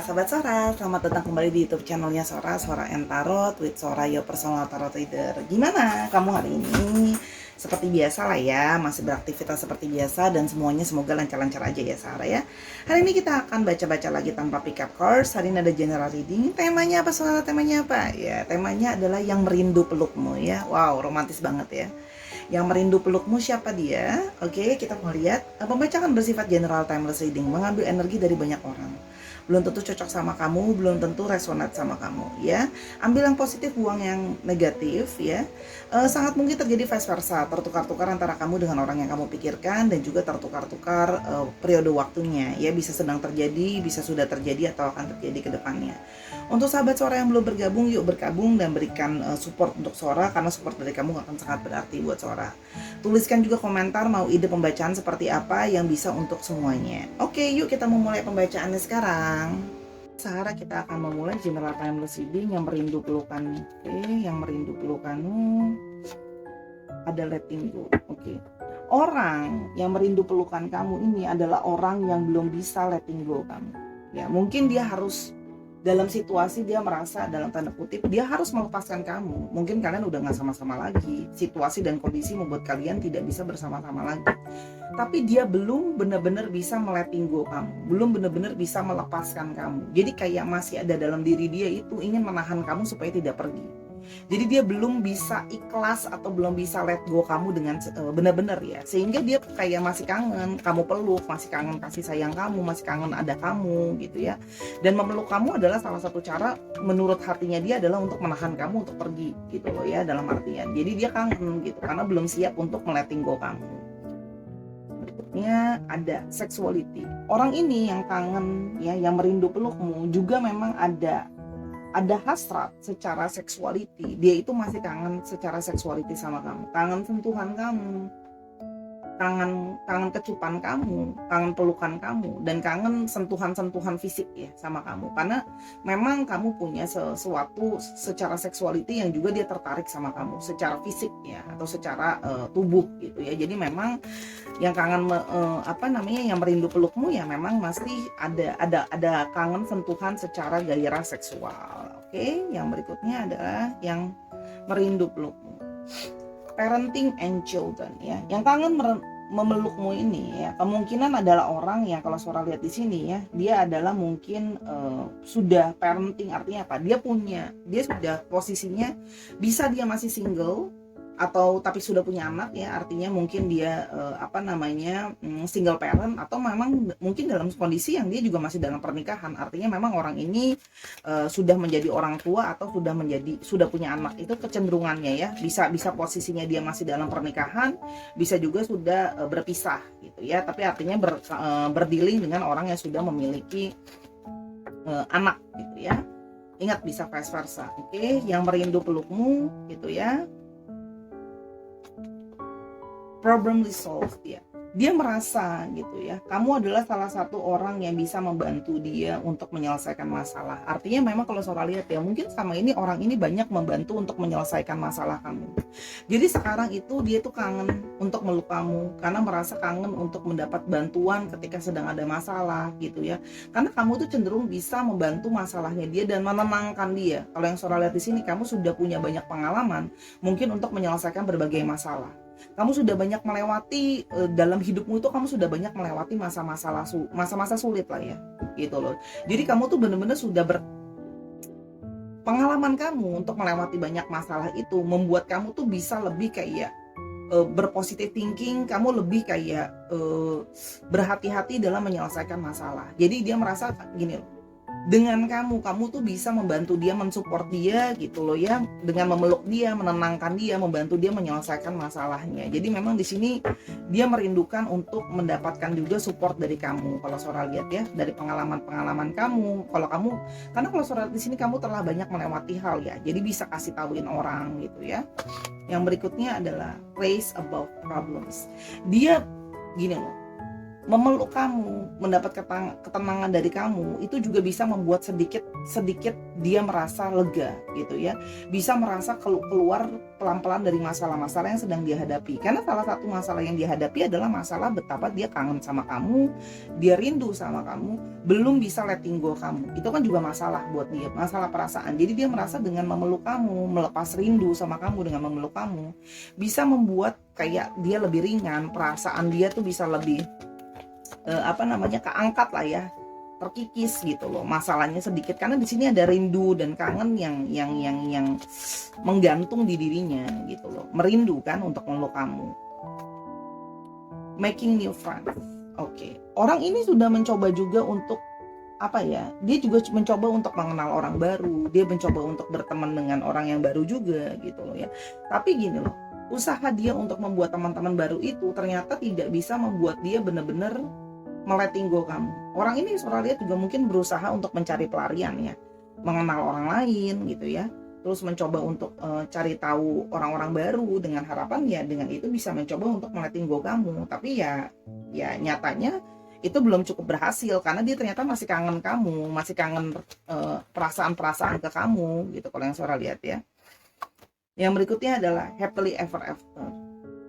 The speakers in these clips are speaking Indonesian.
Sahabat Sora, selamat datang kembali di YouTube channelnya Sora, Sora and Tarot with Sora, your personal tarot reader. Gimana kamu hari ini? Seperti biasa lah ya, masih beraktivitas seperti biasa dan semuanya semoga lancar-lancar aja ya Sara ya. Hari ini kita akan baca-baca lagi tanpa pick up cards. Hari ini ada general reading. Temanya apa Sora? Temanya apa? Ya, temanya adalah yang merindu pelukmu ya. Wow, romantis banget ya. Yang merindu pelukmu siapa dia? Oke, kita mau lihat. Pembacaan bersifat general timeless reading, mengambil energi dari banyak orang. Belum tentu cocok sama kamu, belum tentu resonate sama kamu ya. Ambil yang positif, buang yang negatif ya. Sangat mungkin terjadi vice versa, tertukar-tukar antara kamu dengan orang yang kamu pikirkan dan juga tertukar-tukar periode waktunya ya. Bisa sedang terjadi, bisa sudah terjadi atau akan terjadi ke depannya. Untuk sahabat Sora yang belum bergabung, yuk bergabung dan berikan support untuk Sora, karena support dari kamu akan sangat berarti buat Sora. Tuliskan juga komentar mau ide pembacaan seperti apa yang bisa untuk semuanya. Oke, yuk kita memulai pembacaannya sekarang. Sahara, kita akan memulai general timeless reading yang merindu pelukan. Oke, yang merindu pelukanmu. Ada letting go. Oke. Orang yang merindu pelukan kamu ini adalah orang yang belum bisa letting go kamu. Ya, mungkin dia harus dalam situasi dia merasa dalam tanda kutip dia harus melepaskan kamu. Mungkin kalian udah gak sama-sama lagi, situasi dan kondisi membuat kalian tidak bisa bersama-sama lagi, tapi dia belum benar-benar bisa letting go kamu, belum benar-benar bisa melepaskan kamu. Jadi kayak masih ada dalam diri dia itu ingin menahan kamu supaya tidak pergi. Jadi dia belum bisa ikhlas atau belum bisa let go kamu dengan benar-benar ya. Sehingga dia kayak masih kangen kamu peluk, masih kangen kasih sayang kamu, masih kangen ada kamu gitu ya. Dan memeluk kamu adalah salah satu cara menurut hatinya dia adalah untuk menahan kamu untuk pergi gitu loh ya, dalam artian. Jadi dia kangen gitu karena belum siap untuk letting go kamu. Berikutnya ada sexuality. Orang ini yang kangen ya, yang merindu pelukmu juga memang ada hasrat secara seksualiti. Dia itu masih kangen secara seksualiti sama kamu, kangen sentuhan kamu, kangen kecupan kamu, kangen pelukan kamu, dan kangen sentuhan-sentuhan fisik ya sama kamu. Karena memang kamu punya sesuatu secara seksualiti yang juga dia tertarik sama kamu secara fisik ya, atau secara tubuh gitu ya. Jadi memang yang kangen yang merindu pelukmu ya memang masih ada kangen sentuhan secara gairah seksual. Oke, yang berikutnya adalah yang merindu pelukmu. Parenting and children ya. Yang kangen memelukmu ini ya, kemungkinan adalah orang yang kalau Sora lihat di sini ya, dia adalah mungkin sudah parenting. Artinya apa? Dia sudah posisinya bisa dia masih single atau tapi sudah punya anak ya, artinya mungkin dia single parent, atau memang mungkin dalam kondisi yang dia juga masih dalam pernikahan, artinya memang orang ini sudah menjadi orang tua atau sudah punya anak. Itu kecenderungannya ya, bisa posisinya dia masih dalam pernikahan, bisa juga sudah berpisah gitu ya, tapi artinya berdealing dengan orang yang sudah memiliki anak gitu ya. Ingat, bisa vice versa. Oke, yang merindu pelukmu gitu ya. Problem resolved ya. Dia merasa gitu ya, kamu adalah salah satu orang yang bisa membantu dia untuk menyelesaikan masalah. Artinya memang kalau Sora lihat ya, mungkin sama ini orang ini banyak membantu untuk menyelesaikan masalah kamu. Jadi sekarang itu dia tuh kangen untuk meluk kamu, karena merasa kangen untuk mendapat bantuan ketika sedang ada masalah gitu ya. Karena kamu tuh cenderung bisa membantu masalahnya dia dan menenangkan dia. Kalau yang Sora lihat di sini, kamu sudah punya banyak pengalaman mungkin untuk menyelesaikan berbagai masalah. Kamu sudah banyak melewati dalam hidupmu itu, kamu sudah banyak melewati masa-masa sulit lah ya gitu loh. Jadi kamu tuh benar-benar sudah pengalaman kamu untuk melewati banyak masalah itu membuat kamu tuh bisa lebih kayak berpositive thinking, kamu lebih kayak berhati-hati dalam menyelesaikan masalah. Jadi dia merasa gini loh, dengan kamu tuh bisa membantu dia, mensupport dia gitu loh ya, dengan memeluk dia, menenangkan dia, membantu dia menyelesaikan masalahnya. Jadi memang di sini dia merindukan untuk mendapatkan juga support dari kamu. Kalau Sora lihat ya, dari pengalaman kamu, karena kalau Sora di sini kamu telah banyak melewati hal ya, jadi bisa kasih tahuin orang gitu ya. Yang berikutnya adalah raise above problems. Dia gini loh, memeluk kamu, mendapat ketenangan dari kamu, itu juga bisa membuat sedikit sedikit dia merasa lega gitu ya, bisa merasa keluar pelan-pelan dari masalah-masalah yang sedang dia hadapi. Karena salah satu masalah yang dia hadapi adalah masalah betapa dia kangen sama kamu, dia rindu sama kamu, belum bisa letting go kamu. Itu kan juga masalah buat dia, masalah perasaan. Jadi dia merasa dengan memeluk kamu, melepas rindu sama kamu dengan memeluk kamu, bisa membuat kayak dia lebih ringan, perasaan dia tuh bisa lebih keangkat lah ya, terkikis gitu loh, masalahnya sedikit, karena di sini ada rindu dan kangen yang menggantung di dirinya gitu loh, merindu kan untuk meluk kamu. Making new friends. Oke. Orang ini sudah mencoba juga untuk dia juga mencoba untuk mengenal orang baru, dia mencoba untuk berteman dengan orang yang baru juga gitu loh ya. Tapi gini loh, usaha dia untuk membuat teman-teman baru itu ternyata tidak bisa membuat dia benar-benar meletting go kamu. Orang ini Sora lihat juga mungkin berusaha untuk mencari pelarian ya, mengenal orang lain gitu ya, terus mencoba untuk cari tahu orang-orang baru dengan harapan ya dengan itu bisa mencoba untuk meletting go kamu. Tapi ya nyatanya itu belum cukup berhasil karena dia ternyata masih kangen kamu, masih kangen perasaan-perasaan ke kamu gitu kalau yang Sora lihat ya. Yang berikutnya adalah happily ever after.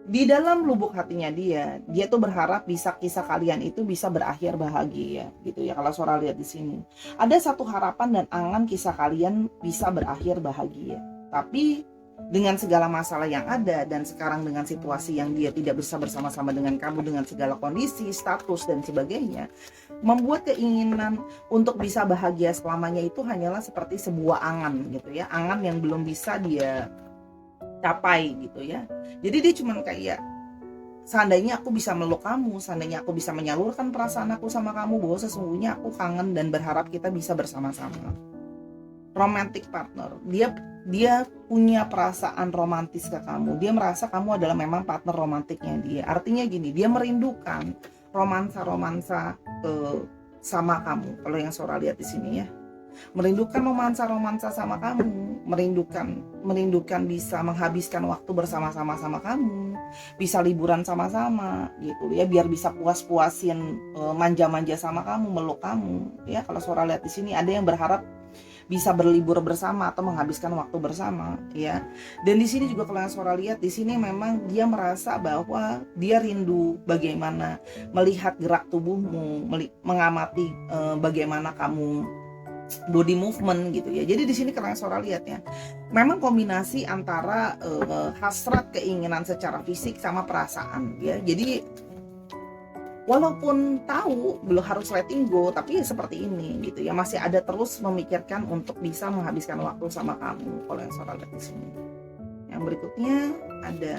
Di dalam lubuk hatinya dia tuh berharap bisa kisah kalian itu bisa berakhir bahagia gitu ya. Kalau Sora lihat di sini, ada satu harapan dan angan kisah kalian bisa berakhir bahagia. Tapi dengan segala masalah yang ada dan sekarang dengan situasi yang dia tidak bisa bersama-sama dengan kamu dengan segala kondisi, status dan sebagainya, membuat keinginan untuk bisa bahagia selamanya itu hanyalah seperti sebuah angan gitu ya, angan yang belum bisa dia capai gitu ya. Jadi dia cuman kayak, seandainya aku bisa meluk kamu, seandainya aku bisa menyalurkan perasaan aku sama kamu, bahwa sesungguhnya aku kangen dan berharap kita bisa bersama-sama. Romantic partner, dia punya perasaan romantis ke kamu, dia merasa kamu adalah memang partner romantiknya dia. Artinya gini, dia merindukan romansa-romansa sama kamu. Kalau yang Sora lihat di sini ya, merindukan romansa sama kamu, merindukan bisa menghabiskan waktu bersama-sama sama kamu, bisa liburan sama-sama gitu ya, biar bisa puas-puasin manja-manja sama kamu, meluk kamu ya. Kalau Sora lihat di sini ada yang berharap bisa berlibur bersama atau menghabiskan waktu bersama ya. Dan di sini juga kalau yang Sora lihat di sini memang dia merasa bahwa dia rindu bagaimana melihat gerak tubuhmu, mengamati bagaimana kamu body movement gitu ya. Jadi di sini kalau yang Sora lihat ya, memang kombinasi antara hasrat keinginan secara fisik sama perasaan ya. Jadi walaupun tahu belum harus letting go, tapi ya seperti ini gitu ya, masih ada terus memikirkan untuk bisa menghabiskan waktu sama kamu kalau yang Sora lihat di sini. Yang berikutnya ada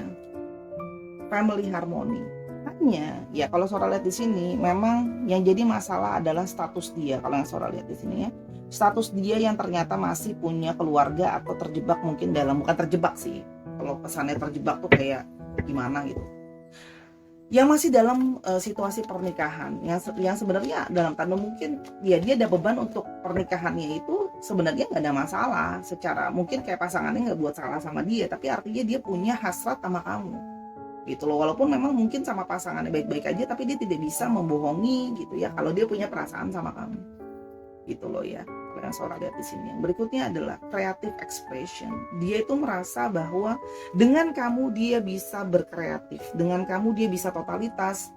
family harmony. Hanya ya kalau Sora lihat di sini memang yang jadi masalah adalah status dia. Kalau yang Sora lihat di sini ya, status dia yang ternyata masih punya keluarga atau terjebak mungkin dalam, bukan terjebak sih, kalau kesannya terjebak tuh kayak gimana gitu, yang masih dalam situasi pernikahan yang sebenarnya dalam tanda mungkin dia ada beban untuk pernikahannya itu sebenarnya nggak ada masalah, secara mungkin kayak pasangannya nggak buat salah sama dia, tapi artinya dia punya hasrat sama kamu gitu loh. Walaupun memang mungkin sama pasangannya baik-baik aja, tapi dia tidak bisa membohongi gitu ya kalau dia punya perasaan sama kamu gitu loh ya. Yang Sora lihat di sini. Yang berikutnya adalah creative expression. Dia itu merasa bahwa dengan kamu dia bisa berkreatif, dengan kamu dia bisa totalitas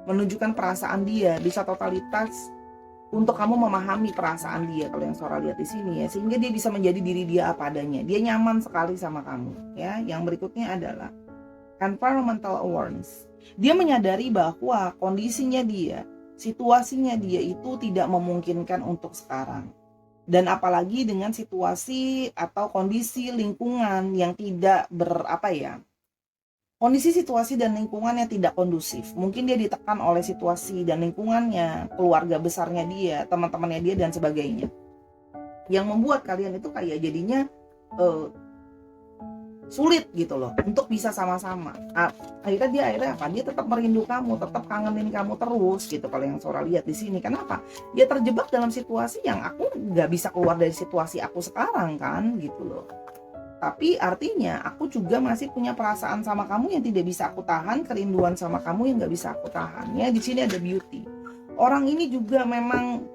menunjukkan perasaan dia, bisa totalitas untuk kamu memahami perasaan dia. Kalau yang Sora lihat di sini ya, sehingga dia bisa menjadi diri dia apa adanya. Dia nyaman sekali sama kamu ya. Yang berikutnya adalah environmental awareness. Dia menyadari bahwa kondisinya dia, situasinya dia itu tidak memungkinkan untuk sekarang. Dan apalagi dengan situasi atau kondisi lingkungan yang tidak kondisi situasi dan lingkungan yang tidak kondusif. Mungkin dia ditekan oleh situasi dan lingkungannya, keluarga besarnya dia, teman-temannya dia dan sebagainya. Yang membuat kalian itu kayak jadinya sulit gitu loh untuk bisa sama-sama. Akhirnya dia tetap merindu kamu, tetap kangenin kamu terus gitu. Kalau yang Sora lihat di sini, kenapa? Dia terjebak dalam situasi yang aku nggak bisa keluar dari situasi aku sekarang kan gitu loh. Tapi artinya aku juga masih punya perasaan sama kamu yang tidak bisa aku tahan, kerinduan sama kamu yang nggak bisa aku tahan. Ya di sini ada beauty. Orang ini juga memang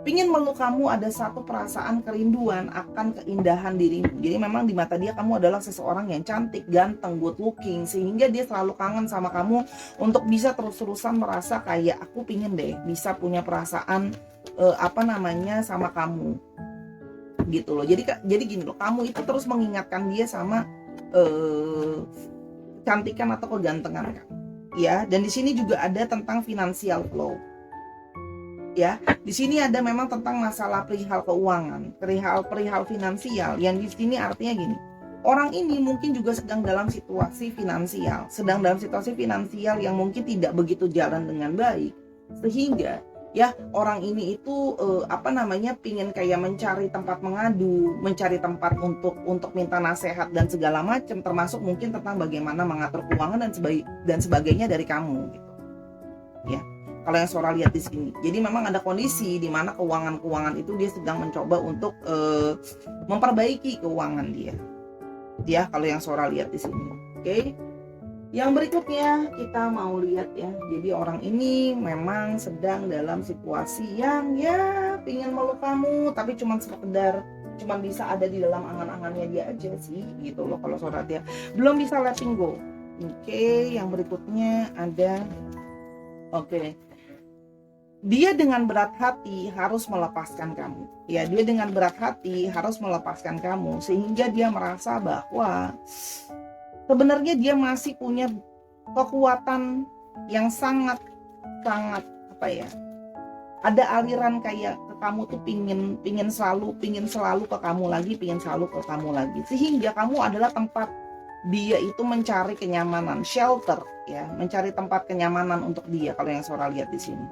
pingin meluk kamu, ada satu perasaan kerinduan akan keindahan dirimu. Jadi memang di mata dia kamu adalah seseorang yang cantik, ganteng, good looking, sehingga dia selalu kangen sama kamu untuk bisa terus-terusan merasa kayak aku pingin deh bisa punya perasaan sama kamu gitu loh. Jadi gini loh, kamu itu terus mengingatkan dia sama kecantikan atau kegantengan kamu ya. Dan di sini juga ada tentang financial flow ya. Di sini ada memang tentang masalah perihal keuangan, perihal finansial, yang di sini artinya gini, orang ini mungkin juga sedang dalam situasi finansial yang mungkin tidak begitu jalan dengan baik, sehingga ya orang ini itu pingin kayak mencari tempat mengadu, mencari tempat untuk minta nasihat dan segala macam, termasuk mungkin tentang bagaimana mengatur keuangan dan sebagainya dari kamu gitu ya. Kalau yang Sora lihat di sini, jadi memang ada kondisi di mana keuangan itu dia sedang mencoba untuk memperbaiki keuangan dia ya, kalau yang Sora lihat di sini. Oke. Yang berikutnya kita mau lihat ya. Jadi orang ini memang sedang dalam situasi yang ya pingin meluk kamu, tapi cuman bisa ada di dalam angan-angannya dia aja sih gitu loh. Kalau Sora dia belum bisa letting go. Oke, yang berikutnya ada dia dengan berat hati harus melepaskan kamu ya. Dia dengan berat hati harus melepaskan kamu, sehingga dia merasa bahwa sebenarnya dia masih punya kekuatan yang sangat ada aliran kayak ke kamu tuh pingin selalu ke kamu lagi, sehingga kamu adalah tempat dia itu mencari kenyamanan, shelter ya, mencari tempat kenyamanan untuk dia. Kalau yang Sora lihat di sini,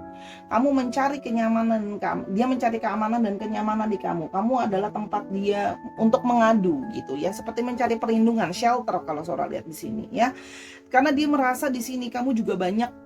kamu mencari kenyamanan, dia mencari keamanan dan kenyamanan di kamu. Kamu adalah tempat dia untuk mengadu gitu ya, seperti mencari perlindungan, shelter kalau Sora lihat di sini ya. Karena dia merasa di sini kamu juga banyak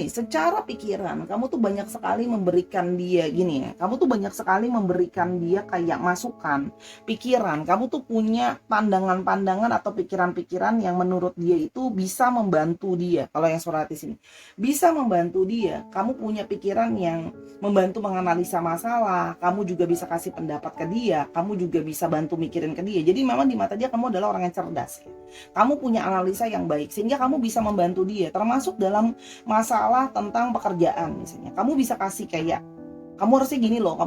secara pikiran kamu tuh banyak sekali memberikan dia kamu tuh banyak sekali memberikan dia kayak masukan, pikiran. Kamu tuh punya pandangan-pandangan atau pikiran-pikiran yang menurut dia itu bisa membantu dia. Kalau yang Sora di sini bisa membantu dia, kamu punya pikiran yang membantu menganalisa masalah, kamu juga bisa kasih pendapat ke dia, kamu juga bisa bantu mikirin ke dia. Jadi memang di mata dia kamu adalah orang yang cerdas ya. Kamu punya analisa yang baik sehingga kamu bisa membantu dia, termasuk dalam masalah tentang pekerjaan misalnya. Kamu bisa kasih kayak kamu harusnya gini loh.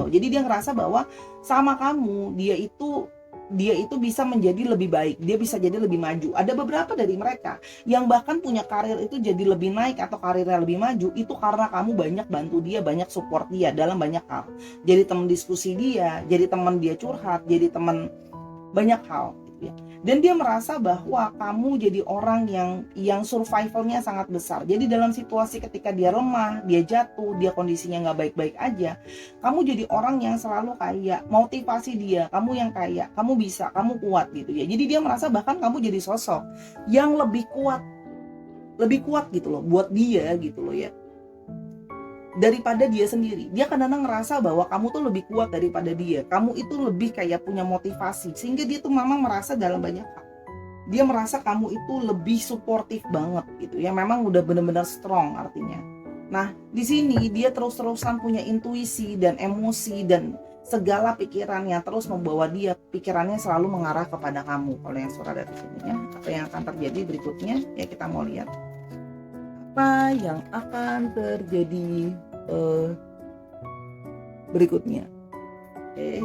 Jadi dia ngerasa bahwa sama kamu dia itu bisa menjadi lebih baik, dia bisa jadi lebih maju. Ada beberapa dari mereka yang bahkan punya karir itu jadi lebih naik atau karirnya lebih maju, itu karena kamu banyak bantu dia, banyak support dia dalam banyak hal. Jadi teman diskusi dia, jadi teman dia curhat, jadi teman banyak hal gitu ya. Dan dia merasa bahwa kamu jadi orang yang survivalnya sangat besar. Jadi dalam situasi ketika dia lemah, dia jatuh, dia kondisinya nggak baik-baik aja, kamu jadi orang yang selalu kayak motivasi dia. Kamu yang kayak kamu bisa, kamu kuat gitu ya. Jadi dia merasa bahkan kamu jadi sosok yang lebih kuat gitu loh buat dia gitu loh ya, daripada dia sendiri. Dia kadang-kadang ngerasa bahwa kamu tuh lebih kuat daripada dia. Kamu itu lebih kayak punya motivasi, sehingga dia tuh memang merasa dalam banyak hal, dia merasa kamu itu lebih suportif banget gitu ya. Memang udah benar-benar strong artinya. Nah di sini dia terus-terusan punya intuisi dan emosi dan segala pikiran yang terus membawa dia, pikirannya selalu mengarah kepada kamu. Kalau yang Sora dari sini ya, apa yang akan terjadi berikutnya ya, kita mau lihat apa yang akan terjadi berikutnya. Oke.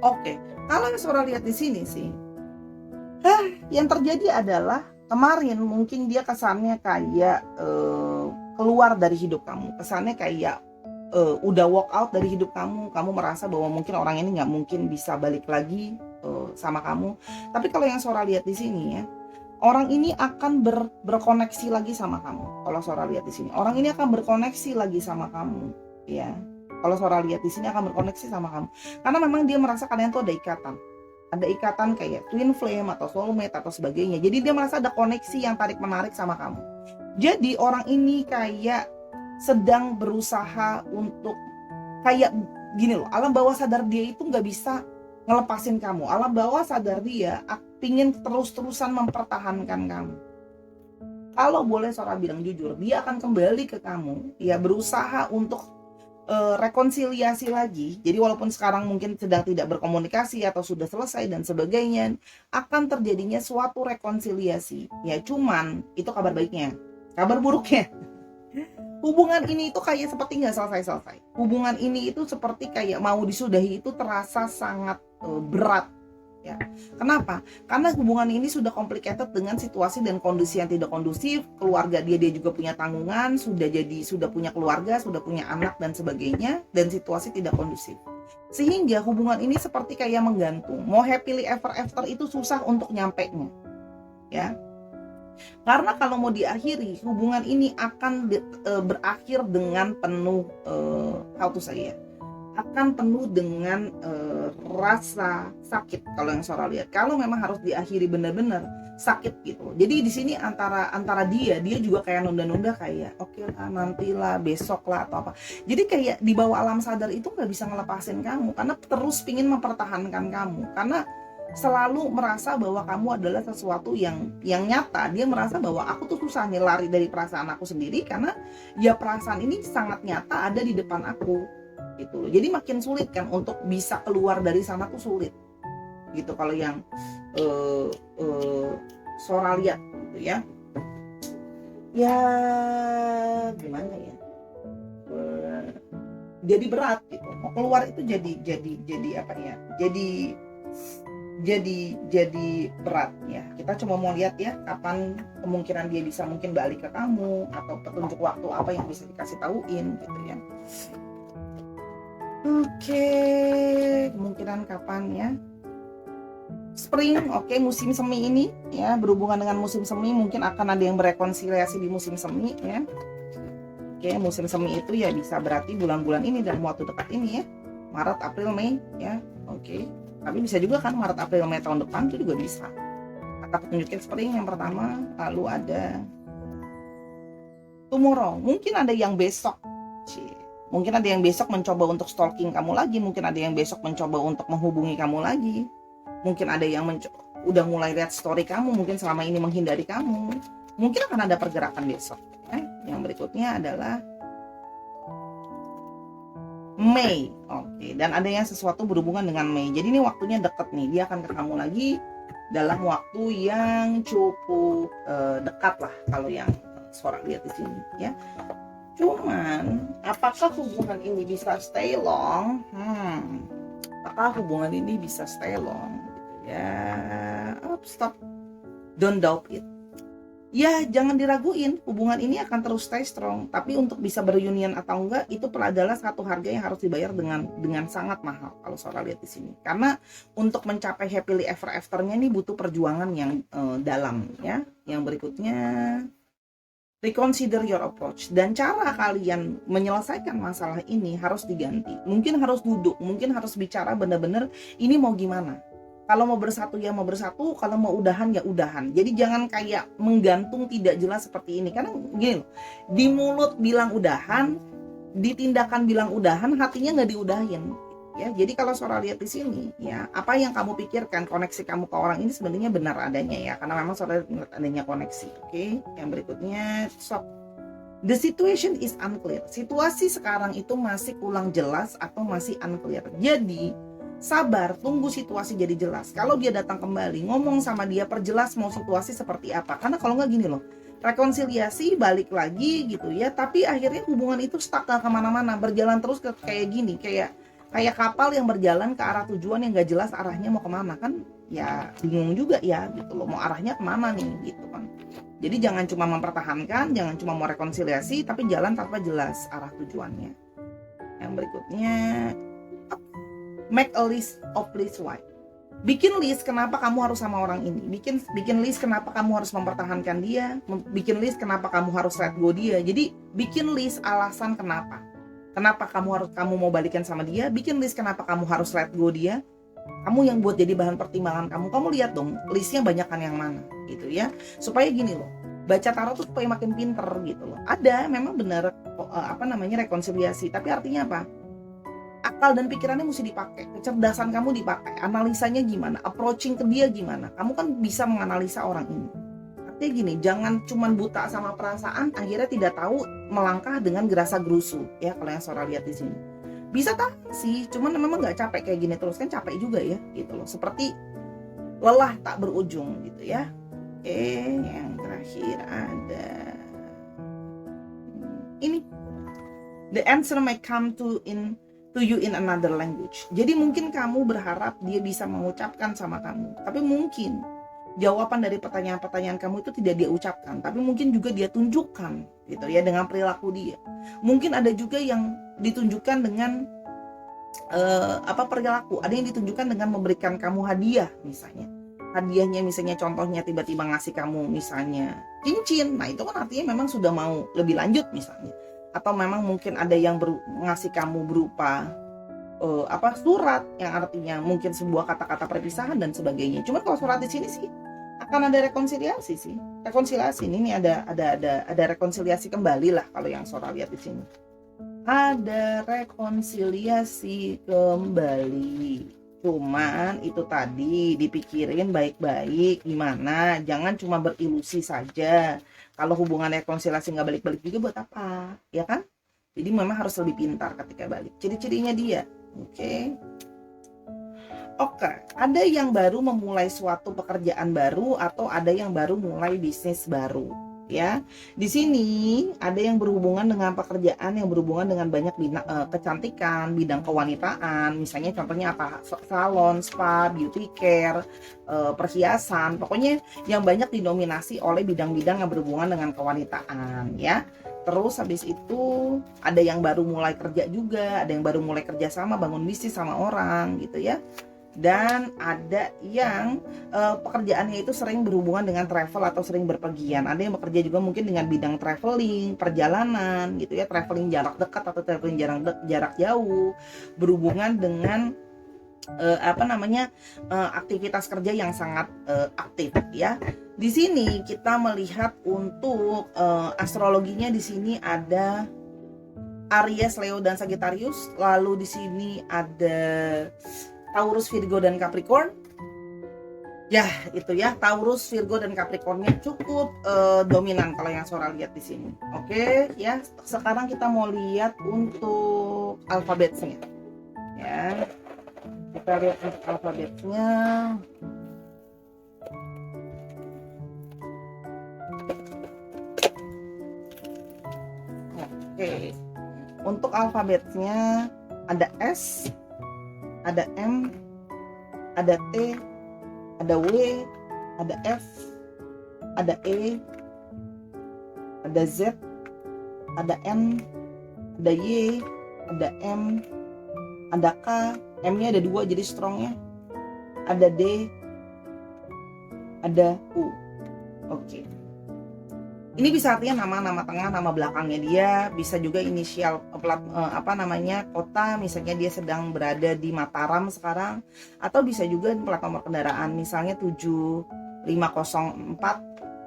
Oke, kalau yang Sora lihat di sini sih, yang terjadi adalah kemarin mungkin dia kesannya kayak keluar dari hidup kamu, kesannya kayak udah walk out dari hidup kamu. Kamu merasa bahwa mungkin orang ini nggak mungkin bisa balik lagi sama kamu. Tapi kalau yang Sora lihat di sini ya, orang ini akan berkoneksi lagi sama kamu. Kalau Sora lihat di sini, orang ini akan berkoneksi lagi sama kamu, ya. Kalau Sora lihat di sini akan berkoneksi sama kamu, karena memang dia merasa kalian tuh ada ikatan. ada ikatan kayak twin flame atau soulmate atau sebagainya. Jadi dia merasa ada koneksi yang tarik menarik sama kamu. Jadi orang ini kayak sedang berusaha untuk kayak gini loh, alam bawah sadar dia itu nggak bisa ngelepasin kamu. Alam bawah sadar dia pingin terus-terusan mempertahankan kamu. Kalau boleh Sora bilang jujur, dia akan kembali ke kamu, ya berusaha untuk rekonsiliasi lagi. Jadi walaupun sekarang mungkin sedang tidak berkomunikasi atau sudah selesai dan sebagainya, akan terjadinya suatu rekonsiliasi. Ya cuman itu kabar baiknya. Kabar buruknya, hubungan ini itu kayak seperti nggak selesai-selesai. Hubungan ini itu seperti kayak mau disudahi itu terasa sangat berat. Ya. Kenapa? Karena hubungan ini sudah complicated dengan situasi dan kondisi yang tidak kondusif. Keluarga dia juga punya tanggungan, sudah punya keluarga, sudah punya anak dan sebagainya, dan situasi tidak kondusif. Sehingga hubungan ini seperti kayak menggantung. Mau happily ever after itu susah untuk nyampenya. Ya. Karena kalau mau diakhiri, hubungan ini akan berakhir dengan penuh akan penuh dengan rasa sakit kalau yang Sora lihat. Kalau memang harus diakhiri benar-benar sakit gitu. Jadi di sini antara dia juga kayak nunda-nunda kayak oke lah nantilah besok lah atau apa. Jadi kayak di bawah alam sadar itu nggak bisa ngelepasin kamu karena terus pingin mempertahankan kamu karena selalu merasa bahwa kamu adalah sesuatu yang nyata. Dia merasa bahwa aku tuh susah nih lari dari perasaan aku sendiri karena ya perasaan ini sangat nyata ada di depan aku gitu. Jadi makin sulit kan untuk bisa keluar dari sana tuh sulit gitu kalau yang Sora lihat gitu ya. Ya gimana ya? Jadi berat gitu. Mau keluar itu jadi apa ya? Jadi berat ya. Kita cuma mau lihat ya kapan kemungkinan dia bisa mungkin balik ke kamu atau petunjuk waktu apa yang bisa dikasih tauin gitu ya. Oke, kemungkinan kapan ya? Spring, oke, musim semi ini ya, berhubungan dengan musim semi mungkin akan ada yang berekonsiliasi di musim semi ya. Oke, musim semi itu ya bisa berarti bulan-bulan ini dan waktu dekat ini ya. Maret, April, Mei ya. Oke. Tapi bisa juga kan Maret, April, Mei tahun depan itu juga bisa. Kata petunjuknya spring yang pertama, lalu ada tomorrow. Mungkin ada yang besok. Mungkin ada yang besok mencoba untuk stalking kamu lagi, mungkin ada yang besok mencoba untuk menghubungi kamu lagi. Mungkin ada yang udah mulai lihat story kamu, mungkin selama ini menghindari kamu. Mungkin akan ada pergerakan besok. Yang berikutnya adalah Mei. Oke, dan ada yang sesuatu berhubungan dengan Mei. Jadi ini waktunya deket nih, dia akan ke kamu lagi dalam waktu yang cukup dekat lah kalau yang Sora lihat di sini ya. Cuman, apakah hubungan ini bisa stay long? Apakah hubungan ini bisa stay long? Gitu ya, stop, don't doubt it. Ya, jangan diraguin, hubungan ini akan terus stay strong. Tapi untuk bisa berunion atau enggak, itu adalah satu harga yang harus dibayar dengan sangat mahal. Kalau Sora lihat di sini, karena untuk mencapai happily ever after-nya ini butuh perjuangan yang dalam ya. Yang berikutnya, reconsider your approach, dan cara kalian menyelesaikan masalah ini harus diganti. Mungkin harus duduk, mungkin harus bicara benar-benar ini mau gimana. Kalau mau bersatu ya mau bersatu, kalau mau udahan ya udahan. Jadi jangan kayak menggantung tidak jelas seperti ini. Karena gini loh, di mulut bilang udahan, di tindakan bilang udahan, hatinya nggak diudahin. Ya, jadi kalau Sora lihat di sini, ya apa yang kamu pikirkan, koneksi kamu ke orang ini sebenarnya benar adanya ya, karena memang Sora lihat adanya koneksi. Oke, yang berikutnya, stop. The situation is unclear. Situasi sekarang itu masih kurang jelas atau masih unclear. Jadi sabar, tunggu situasi jadi jelas. Kalau dia datang kembali, ngomong sama dia, perjelas mau situasi seperti apa. Karena kalau nggak gini loh, rekonsiliasi balik lagi gitu ya, tapi akhirnya hubungan itu stuck gak kemana-mana, berjalan terus kayak gini, kayak kapal yang berjalan ke arah tujuan yang gak jelas arahnya mau kemana, kan ya bingung juga ya gitu loh, mau arahnya kemana nih gitu kan. Jadi jangan cuma mempertahankan, jangan cuma mau rekonsiliasi, tapi jalan tanpa jelas arah tujuannya. Yang berikutnya, make a list of reasons why. Bikin list kenapa kamu harus sama orang ini, bikin list kenapa kamu harus mempertahankan dia, bikin list kenapa kamu harus let go dia. Jadi bikin list alasan kenapa kamu mau balikan sama dia, bikin list kenapa kamu harus let go dia, Kamu yang buat jadi bahan pertimbangan kamu lihat dong listnya banyakan yang mana gitu ya. Supaya gini loh, baca tarot tuh supaya makin pinter gitu loh. Ada memang benar rekonsiliasi, tapi artinya apa? Akal dan pikirannya mesti dipakai, kecerdasan kamu dipakai, analisanya gimana, approaching ke dia gimana. Kamu kan bisa menganalisa orang ini. Artinya gini, jangan cuman buta sama perasaan, akhirnya tidak tahu melangkah dengan gerasa gerusu ya. Kalau yang Sora lihat di sini bisa tahan sih, cuman memang nggak capek kayak gini terus kan capek juga ya gitu loh, seperti lelah tak berujung gitu ya. Oke, yang terakhir ada ini, the answer may come to you in another language. Jadi mungkin kamu berharap dia bisa mengucapkan sama kamu, tapi mungkin jawaban dari pertanyaan-pertanyaan kamu itu tidak dia ucapkan, tapi mungkin juga dia tunjukkan gitu ya dengan perilaku dia. Mungkin ada juga yang ditunjukkan dengan perilaku, ada yang ditunjukkan dengan memberikan kamu hadiah misalnya. Hadiahnya misalnya contohnya tiba-tiba ngasih kamu misalnya cincin, nah itu kan artinya memang sudah mau lebih lanjut misalnya. Atau memang mungkin ada yang ngasih kamu berupa surat yang artinya mungkin sebuah kata-kata perpisahan dan sebagainya. Cuma kalau surat di sini sih akan ada rekonsiliasi sih. Rekonsiliasi ini ada rekonsiliasi kembali lah kalau yang Sora lihat di sini. Ada rekonsiliasi kembali. Cuman itu tadi dipikirin baik-baik gimana, jangan cuma berilusi saja. Kalau hubungan rekonsiliasi nggak balik-balik juga buat apa, ya kan? Jadi memang harus lebih pintar ketika balik. Ciri-cirinya dia, oke. Ada yang baru memulai suatu pekerjaan baru atau ada yang baru mulai bisnis baru. Ya, di sini ada yang berhubungan dengan pekerjaan yang berhubungan dengan banyak kecantikan, bidang kewanitaan, misalnya contohnya apa, salon, spa, beauty care, perhiasan, pokoknya yang banyak didominasi oleh bidang-bidang yang berhubungan dengan kewanitaan ya. Terus habis itu ada yang baru mulai kerja juga, ada yang baru mulai kerja sama, bangun bisnis sama orang gitu ya. Dan ada yang pekerjaannya itu sering berhubungan dengan travel atau sering berpergian. Ada yang bekerja juga mungkin dengan bidang traveling, perjalanan gitu ya, traveling jarak dekat atau traveling jarak jauh, berhubungan dengan aktivitas kerja yang sangat aktif ya. Di sini kita melihat untuk astrologinya, di sini ada Aries, Leo dan Sagittarius. Lalu di sini ada Taurus, Virgo dan Capricorn. Ya, itu ya, Taurus, Virgo dan Capricornnya cukup dominan kalau yang Sora lihat di sini. Oke, ya. Sekarang kita mau lihat untuk alfabetnya. Ya. Kita lihat untuk alfabetnya. Oke. Untuk alfabetnya ada S, ada M, ada T, ada W, ada F, ada E, ada Z, ada N, ada Y, ada M, ada K, M-nya ada 2 jadi strongnya, ada D, ada U. Oke. Ini bisa artinya nama tengah, nama belakangnya dia, bisa juga inisial kota, misalnya dia sedang berada di Mataram sekarang, atau bisa juga plat nomor kendaraan misalnya 7504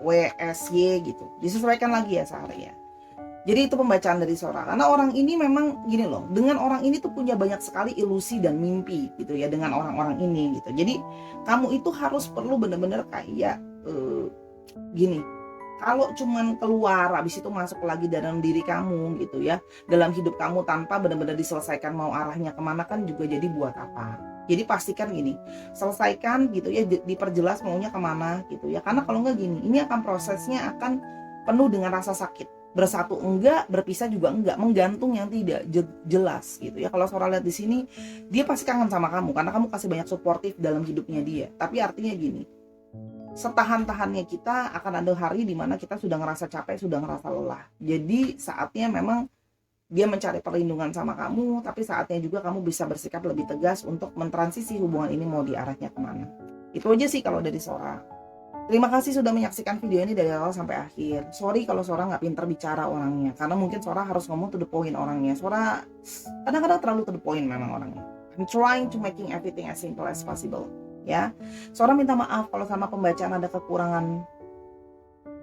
WSY gitu. Disesuaikan lagi ya sehari ya. Jadi itu pembacaan dari Sora. Karena orang ini memang gini loh, dengan orang ini tuh punya banyak sekali ilusi dan mimpi gitu ya dengan orang-orang ini gitu. Jadi kamu itu harus perlu benar-benar kayak gini. Kalau cuman keluar habis itu masuk lagi dalam diri kamu gitu ya, dalam hidup kamu tanpa benar-benar diselesaikan mau arahnya kemana, kan juga jadi buat apa. Jadi pastikan gini, selesaikan gitu ya, diperjelas maunya kemana gitu ya. Karena kalau nggak gini, ini akan prosesnya akan penuh dengan rasa sakit. Bersatu enggak, berpisah juga enggak, menggantung yang tidak jelas gitu ya. Kalau Sora lihat di sini, dia pasti kangen sama kamu karena kamu kasih banyak suportif dalam hidupnya dia. Tapi artinya gini, setahan-tahannya kita akan ada hari dimana kita sudah ngerasa capek, sudah ngerasa lelah. Jadi saatnya memang dia mencari perlindungan sama kamu, tapi saatnya juga kamu bisa bersikap lebih tegas untuk mentransisi hubungan ini mau diarahnya kemana. Itu aja sih kalau dari Sora. Terima kasih sudah menyaksikan video ini dari awal sampai akhir. Sorry kalau Sora nggak pinter bicara orangnya, karena mungkin Sora harus ngomong to the point orangnya. Sora kadang-kadang terlalu to the point memang orangnya. I'm trying to making everything as simple as possible. Ya, Sora minta maaf kalau sama pembacaan ada kekurangan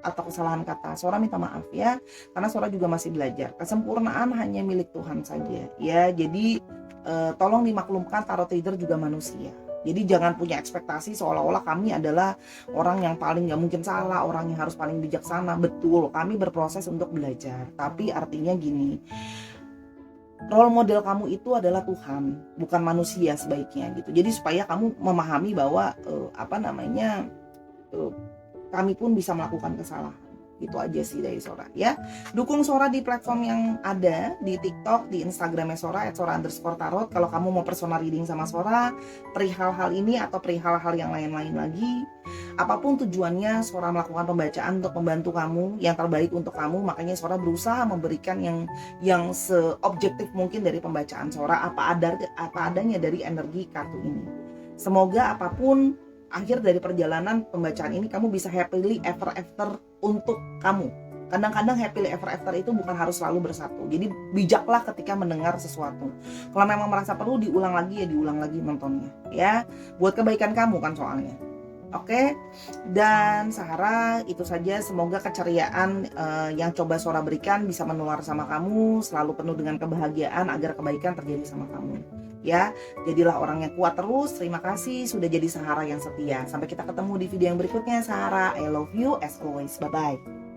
atau kesalahan kata. Sora minta maaf ya, karena Sora juga masih belajar. Kesempurnaan hanya milik Tuhan saja. Ya, jadi tolong dimaklumkan, tarot reader juga manusia. Jadi jangan punya ekspektasi seolah-olah kami adalah orang yang paling gak mungkin salah, orang yang harus paling bijaksana. Betul, kami berproses untuk belajar. Tapi artinya gini, role model kamu itu adalah Tuhan, bukan manusia sebaiknya gitu. Jadi supaya kamu memahami bahwa kami pun bisa melakukan kesalahan. Itu aja sih dari Sora ya. Dukung Sora di platform yang ada, di TikTok, di Instagramnya Sora @sora_tarot. Kalau kamu mau personal reading sama Sora, perihal hal ini atau perihal hal yang lain-lain lagi, apapun tujuannya, Sora melakukan pembacaan untuk membantu kamu yang terbaik untuk kamu. Makanya Sora berusaha memberikan yang seobjektif mungkin dari pembacaan Sora, apa adanya dari energi kartu ini. Semoga apapun akhir dari perjalanan pembacaan ini, kamu bisa happily ever after untuk kamu. Kadang-kadang happily ever after itu bukan harus selalu bersatu. Jadi bijaklah ketika mendengar sesuatu. Kalau memang merasa perlu diulang lagi, ya diulang lagi nontonnya ya, buat kebaikan kamu kan soalnya. Oke, dan Sahara itu saja. Semoga keceriaan yang coba Sora berikan bisa menular sama kamu, selalu penuh dengan kebahagiaan agar kebaikan terjadi sama kamu. Ya, jadilah orang yang kuat terus. Terima kasih sudah jadi Sahara yang setia. Sampai kita ketemu di video yang berikutnya. Sahara, I love you as always. Bye-bye.